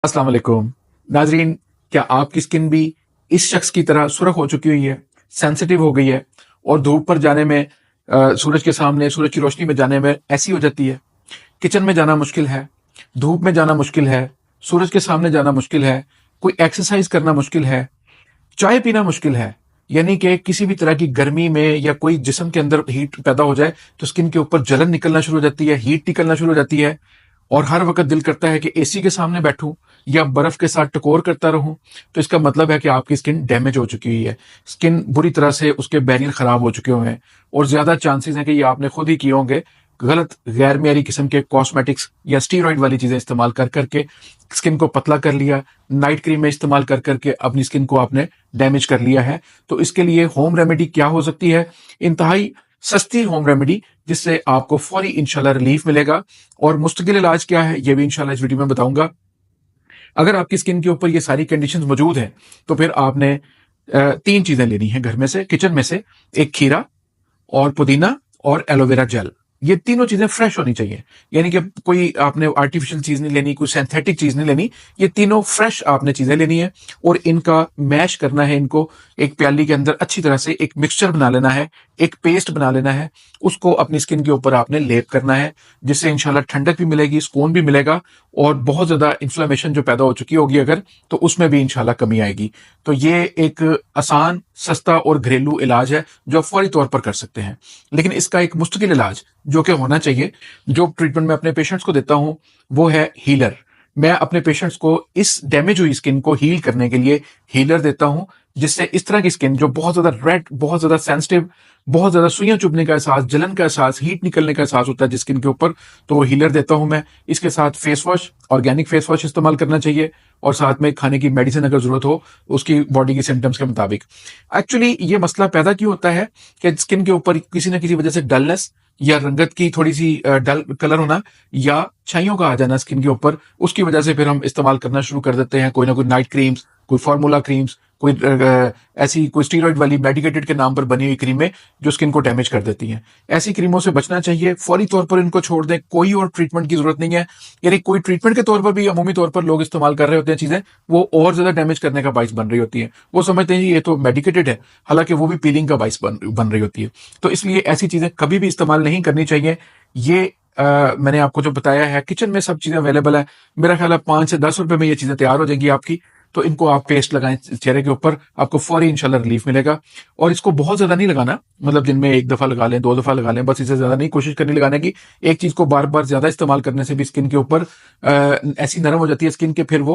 अस्सलाम वालेकुम नाजरीन, क्या आपकी स्किन भी इस शख्स की तरह सुर्ख हो चुकी हुई है, सेंसिटिव हो गई है और धूप पर जाने में सूरज के सामने सूरज की रोशनी में जाने में ऐसी हो जाती है? किचन में जाना मुश्किल है, धूप में जाना मुश्किल है, सूरज के सामने जाना मुश्किल है, कोई एक्सरसाइज करना मुश्किल है, चाय पीना मुश्किल है। यानी कि किसी भी तरह की गर्मी में या कोई जिस्म के अंदर हीट पैदा हो जाए तो स्किन के ऊपर जलन निकलना शुरू हो जाती है, हीट निकलना शुरू हो जाती है और हर वक्त दिल करता है कि एसी के सामने बैठूं या बर्फ के साथ टकोर करता रहूं। तो इसका मतलब है कि आपकी स्किन डैमेज हो चुकी हुई है, स्किन बुरी तरह से उसके बैरियर खराब हो चुके हुए हैं और ज्यादा चांसेस हैं कि ये आपने खुद ही किए होंगे गलत गैर मेरी किस्म के कॉस्मेटिक्स या स्टीरॉइड वाली चीजें इस्तेमाल कर करके स्किन को पतला कर लिया, नाइट क्रीम में इस्तेमाल कर करके अपनी स्किन को आपने डैमेज कर लिया है। तो इसके लिए होम रेमेडी क्या हो सकती है? इंतहाई सस्ती होम रेमेडी जिससे आपको फौरी इंशाल्लाह रिलीफ मिलेगा। और मुस्तकिल इलाज क्या है ये भी इंशाल्लाह इस वीडियो में बताऊंगा। अगर आपकी स्किन के ऊपर ये सारी कंडीशंस मौजूद हैं तो फिर आपने तीन चीजें लेनी है घर में से, किचन में से। एक खीरा और पुदीना और एलोवेरा जेल, ये तीनों चीजें फ्रेश होनी चाहिए। यानी कि कोई आपने आर्टिफिशियल चीज नहीं लेनी, कोई सिंथेटिक चीज नहीं लेनी, ये तीनों फ्रेश आपने चीजें लेनी है और इनका मैश करना है। इनको एक प्याली के अंदर अच्छी तरह से एक मिक्सचर बना लेना है, एक पेस्ट बना लेना है, उसको अपनी स्किन के ऊपर आपने लेप करना है, जिससे इंशाल्लाह ठंडक भी मिलेगी, सुकून भी मिलेगा और बहुत ज्यादा इन्फ्लेमेशन जो पैदा हो चुकी होगी अगर, तो उसमें भी इंशाल्लाह कमी आएगी। तो ये एक आसान, सस्ता और घरेलू इलाज है जो आप फौरी तौर पर कर सकते हैं। लेकिन इसका एक मुस्तकिल इलाज जो कि होना चाहिए, जो ट्रीटमेंट मैं अपने पेशेंट्स को देता हूं, वो है हीलर। मैं अपने पेशेंट्स को इस डैमेज हुई स्किन को हील करने के लिए हीलर देता हूं, जिससे इस तरह की स्किन जो बहुत ज्यादा रेड, बहुत ज्यादा सेंसिटिव, बहुत ज्यादा सुइयां चुभने का एहसास, जलन का एहसास, हीट निकलने का एहसास होता है जिस स्किन के ऊपर, तो वो हीलर देता हूं मैं। इसके साथ face wash, organic face wash इस्तेमाल करना चाहिए और साथ में खाने की मेडिसिन अगर जरूरत हो उसकी बॉडी की सिम्टम्स के मुताबिक। एक्चुअली ये मसला पैदा क्यों होता है कि स्किन के ऊपर किसी ना किसी वजह से डलनेस या रंगत की थोड़ी सी डल कलर होना या छाइयों का आ जाना स्किन के ऊपर, उसकी वजह से फिर हम इस्तेमाल करना शुरू कर देते हैं कोई ना कोई नाइट क्रीम्स, कोई फार्मूला क्रीम्स, कोई ऐसी कोई स्टीरॉइड वाली मेडिकेटेड के नाम पर बनी हुई क्रीमें जो स्किन को डैमेज कर देती हैं। ऐसी क्रीमों से बचना चाहिए, फौरी तौर पर इनको छोड़ दें, कोई और ट्रीटमेंट की जरूरत नहीं है। यानी कोई ट्रीटमेंट के तौर पर भी अमूमी तौर पर लोग इस्तेमाल कर रहे होते हैं चीजें, वो और ज्यादा डैमेज करने का बाइस बन रही होती है। वो समझते हैं ये तो मेडिकेटेड है, हालांकि वो भी पीलिंग का बाइस बन रही होती है। तो इसलिए ऐसी चीजें कभी भी इस्तेमाल नहीं करनी चाहिए। ये मैंने आपको जो बताया है, किचन में सब चीजें अवेलेबल है। मेरा ख्याल है 5 से 10 रुपए में ये चीजें तैयार हो जाएंगी आपकी। तो इनको आप पेस्ट लगाएं चेहरे के ऊपर, आपको फौरी इंशाल्लाह रिलीफ मिलेगा। और इसको बहुत ज्यादा नहीं लगाना, मतलब दिन में एक दफा लगा लें, 2 दफा लगा लें, बस इससे ज्यादा नहीं कोशिश करनी लगाने की। एक चीज को बार बार ज्यादा इस्तेमाल करने से भी स्किन के ऊपर ऐसी नरम हो जाती है स्किन के, फिर वो